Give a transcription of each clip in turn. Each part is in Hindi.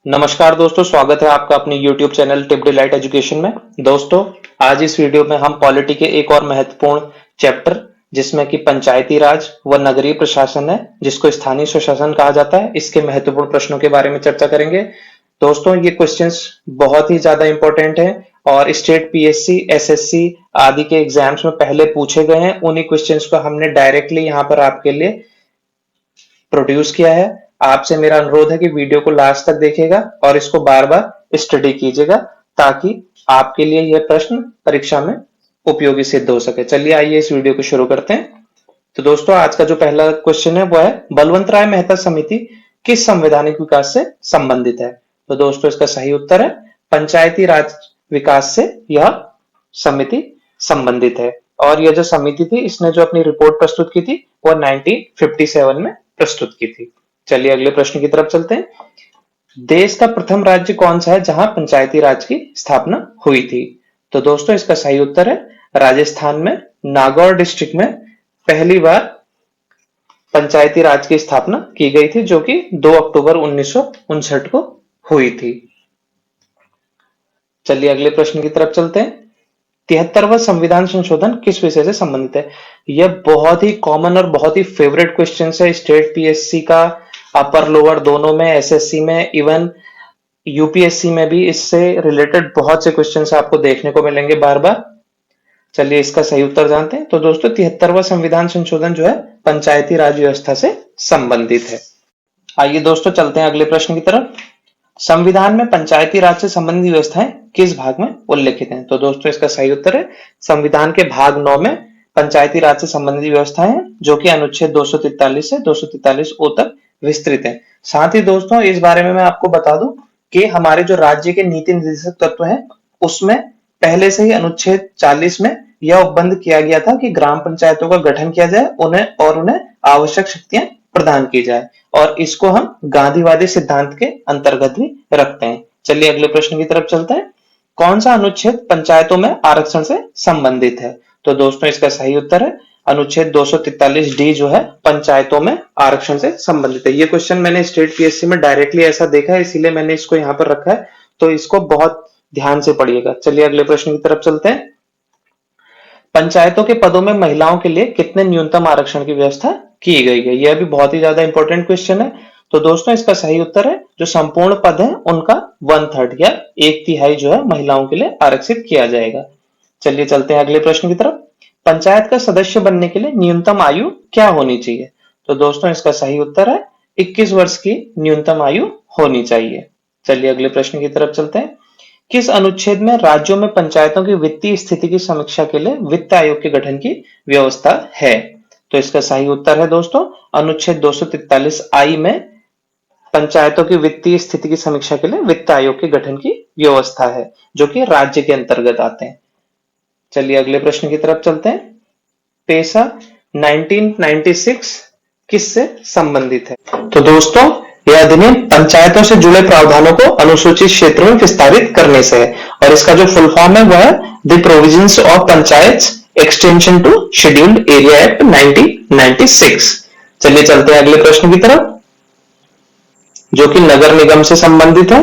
नमस्कार दोस्तों, स्वागत है आपका अपने YouTube channel tip delight education में। दोस्तों, आज इस वीडियो में हम पॉलिटी के एक और महत्वपूर्ण चैप्टर जिसमें कि पंचायती राज व नगरीय प्रशासन है, जिसको स्थानीय स्वशासन कहा जाता है, इसके महत्वपूर्ण प्रश्नों के बारे में चर्चा करेंगे। दोस्तों, ये क्वेश्चंस बहुत ही ज्यादा इंपॉर्टेंट है और स्टेट पीएससी, एसएससी आदि के एग्जाम्स में पहले पूछे गए हैं। उन्हीं क्वेश्चंस को हमने डायरेक्टली यहाँ पर आपके लिए प्रोड्यूस किया है। आपसे मेरा अनुरोध है कि वीडियो को लास्ट तक देखिएगा और इसको बार बार स्टडी कीजिएगा ताकि आपके लिए यह प्रश्न परीक्षा में उपयोगी सिद्ध हो सके। चलिए आइए इस वीडियो को शुरू करते हैं। तो दोस्तों, आज का जो पहला क्वेश्चन है वो है, बलवंत राय मेहता समिति किस संवैधानिक विकास से संबंधित है? तो दोस्तों, इसका सही उत्तर है पंचायती राज विकास से यह समिति संबंधित है। और यह जो समिति थी, इसने जो अपनी रिपोर्ट प्रस्तुत की थी वो 1957 में प्रस्तुत की थी। चलिए अगले प्रश्न की तरफ चलते हैं। देश का प्रथम राज्य कौन सा है जहां पंचायती राज की स्थापना हुई थी? तो दोस्तों, इसका सही उत्तर है राजस्थान में नागौर डिस्ट्रिक्ट में पहली बार पंचायती राज की स्थापना की गई थी, जो कि 2 अक्टूबर 1959 को हुई थी। चलिए अगले प्रश्न की तरफ चलते हैं। 73वां संविधान संशोधन किस विषय से संबंधित है? यह बहुत ही कॉमन और बहुत ही फेवरेट क्वेश्चन है स्टेट पीएससी का, अपर लोअर दोनों में, एसएससी में, इवन यूपीएससी में भी इससे रिलेटेड बहुत से क्वेश्चंस आपको देखने को मिलेंगे बार बार। चलिए इसका सही उत्तर जानते हैं। तो दोस्तों, 73वां संविधान संशोधन जो है पंचायती राज व्यवस्था से संबंधित है। आइए दोस्तों, चलते हैं अगले प्रश्न की तरफ। संविधान में पंचायती राज से संबंधित व्यवस्थाएं किस भाग में उल्लेखित हैं? तो दोस्तों, इसका सही उत्तर है संविधान के भाग 9 में पंचायती राज से संबंधित व्यवस्थाएं हैं, जो कि अनुच्छेद 243 से 243 ओ तक विस्तृत है। साथ ही दोस्तों, इस बारे में मैं आपको बता दूं कि हमारे जो राज्य के नीति निर्देशक तत्व हैं, उसमें पहले से ही अनुच्छेद 40 में यह उपबंध किया गया था कि ग्राम पंचायतों का गठन किया जाए, उन्हें आवश्यक शक्तियां प्रदान की जाए, और इसको हम गांधीवादी सिद्धांत के अंतर्गत भी रखते हैं। चलिए अगले प्रश्न की तरफ चलते हैं। कौन सा अनुच्छेद पंचायतों में आरक्षण से संबंधित है? तो दोस्तों, इसका सही उत्तर है अनुच्छेद 243 डी जो है पंचायतों में आरक्षण से संबंधित है। ये क्वेश्चन मैंने स्टेट पीएससी में डायरेक्टली ऐसा देखा है, इसीलिए मैंने इसको यहाँ पर रखा है, तो इसको बहुत ध्यान से पढ़िएगा। चलिए अगले प्रश्न की तरफ चलते हैं। पंचायतों के पदों में महिलाओं के लिए कितने न्यूनतम आरक्षण की व्यवस्था की गई है? यह भी बहुत ही ज्यादा इंपॉर्टेंट क्वेश्चन है। तो दोस्तों, इसका सही उत्तर है जो संपूर्ण पद है उनका 1/3 या 1/3 जो है महिलाओं के लिए आरक्षित किया जाएगा। चलिए चलते हैं अगले प्रश्न की तरफ। पंचायत का सदस्य बनने के लिए न्यूनतम आयु क्या होनी चाहिए? तो दोस्तों, इसका सही उत्तर है 21 वर्ष की न्यूनतम आयु होनी चाहिए। चलिए अगले प्रश्न की तरफ चलते हैं। किस अनुच्छेद में राज्यों में पंचायतों की वित्तीय स्थिति की समीक्षा के लिए वित्त आयोग के गठन की व्यवस्था है? तो इसका सही उत्तर है दोस्तों अनुच्छेद 243 आई में पंचायतों की वित्तीय स्थिति की समीक्षा के लिए वित्त आयोग के गठन की व्यवस्था है, जो कि राज्य के अंतर्गत आते हैं। चलिए अगले प्रश्न की तरफ चलते हैं। पेशा 1996 किससे संबंधित है? तो दोस्तों, यह अधिनियम पंचायतों से जुड़े प्रावधानों को अनुसूचित क्षेत्रों में विस्तारित करने से है, और इसका जो फुल फॉर्म है वह है the provisions of panchayat extension to scheduled area act 1996। चलिए चलते हैं अगले प्रश्न की तरफ, जो कि नगर निगम से संबंधित है।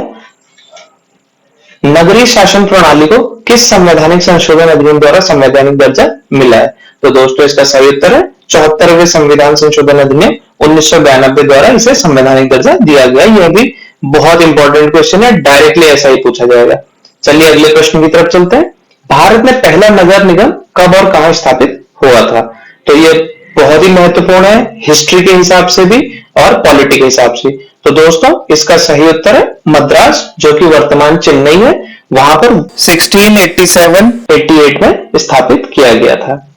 नगरीय शासन प्रणाली को किस संवैधानिक संशोधन अधिनियम द्वारा संवैधानिक दर्जा मिला है? तो दोस्तों, इसका सही उत्तर है 74वें संविधान संशोधन अधिनियम 1992 द्वारा इसे संवैधानिक दर्जा दिया गया। यह भी बहुत इंपॉर्टेंट क्वेश्चन है, डायरेक्टली ऐसा ही पूछा जाएगा। चलिए अगले प्रश्न की तरफ चलते हैं। भारत में पहला नगर निगम कब और कहां स्थापित हुआ था? तो ये बहुत ही महत्वपूर्ण है, हिस्ट्री के हिसाब से भी और पॉलिटी के हिसाब से। तो दोस्तों, इसका सही उत्तर है मद्रास, जो कि वर्तमान चेन्नई है, वहां पर 1687-88 में स्थापित किया गया था।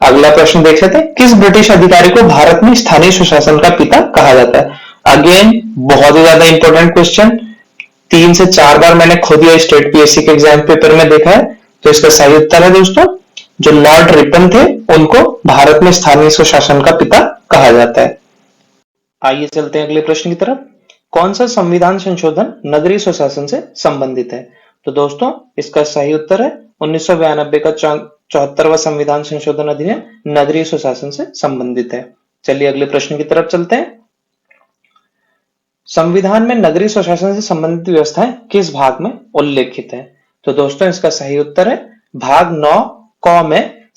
अगला प्रश्न देख लेते हैं। किस ब्रिटिश अधिकारी को भारत में स्थानीय सुशासन का पिता कहा जाता है? अगेन बहुत ही ज्यादा इंपॉर्टेंट क्वेश्चन, 3 से 4 बार मैंने खुद ही स्टेट पीएससी के एग्जाम पेपर में देखा है। तो इसका सही उत्तर है दोस्तों, जो लॉर्ड रिपन थे उनको भारत में स्थानीय सुशासन का पिता कहा जाता है। आइए चलते हैं अगले प्रश्न की तरफ। कौन सा संविधान संशोधन नगरीय स्वशासन से संबंधित है? तो दोस्तों, इसका सही उत्तर है 1992 का 74वां संविधान संशोधन अधिनियम नगरीय स्वशासन से संबंधित है। चलिए अगले प्रश्न की तरफ चलते हैं। संविधान में नगरीय स्वशासन से संबंधित व्यवस्थाएं किस भाग में उल्लेखित है? तो दोस्तों इसका सही उत्तर है भाग 9 क में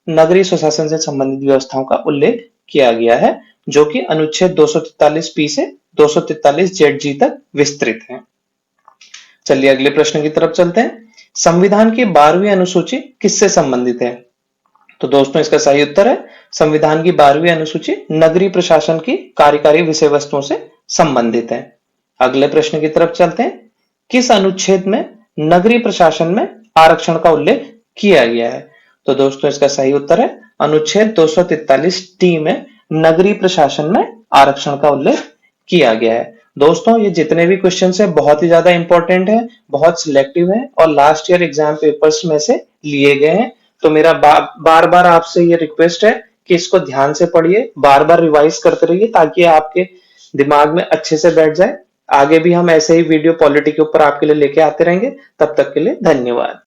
नगरीय स्वशासन से संबंधित व्यवस्थाओं का उल्लेख किया गया है, जो कि अनुच्छेद 243 पी से 243 जेड जी तक विस्तृत है। चलिए अगले प्रश्न की तरफ चलते हैं। संविधान की 12वीं अनुसूची किससे संबंधित है? तो दोस्तों इसका सही उत्तर है संविधान की 12वीं अनुसूची नगरीय प्रशासन की कार्यकारी विषय वस्तुओं से संबंधित है। अगले प्रश्न की तरफ चलते हैं। किस अनुच्छेद में नगरीय प्रशासन में आरक्षण का उल्लेख किया गया है? तो दोस्तों इसका सही उत्तर है अनुच्छेद 243 टी में नगरीय प्रशासन में आरक्षण का उल्लेख किया गया है। दोस्तों ये जितने भी क्वेश्चन है बहुत ही ज्यादा इंपॉर्टेंट है, बहुत सिलेक्टिव है और लास्ट ईयर एग्जाम पेपर्स में से लिए गए हैं। तो मेरा बार बार आपसे ये रिक्वेस्ट है कि इसको ध्यान से पढ़िए, बार बार रिवाइज करते रहिए ताकि आपके दिमाग में अच्छे से बैठ जाए। आगे भी हम ऐसे ही वीडियो पॉलिटी के ऊपर आपके लिए लेके आते रहेंगे। तब तक के लिए धन्यवाद।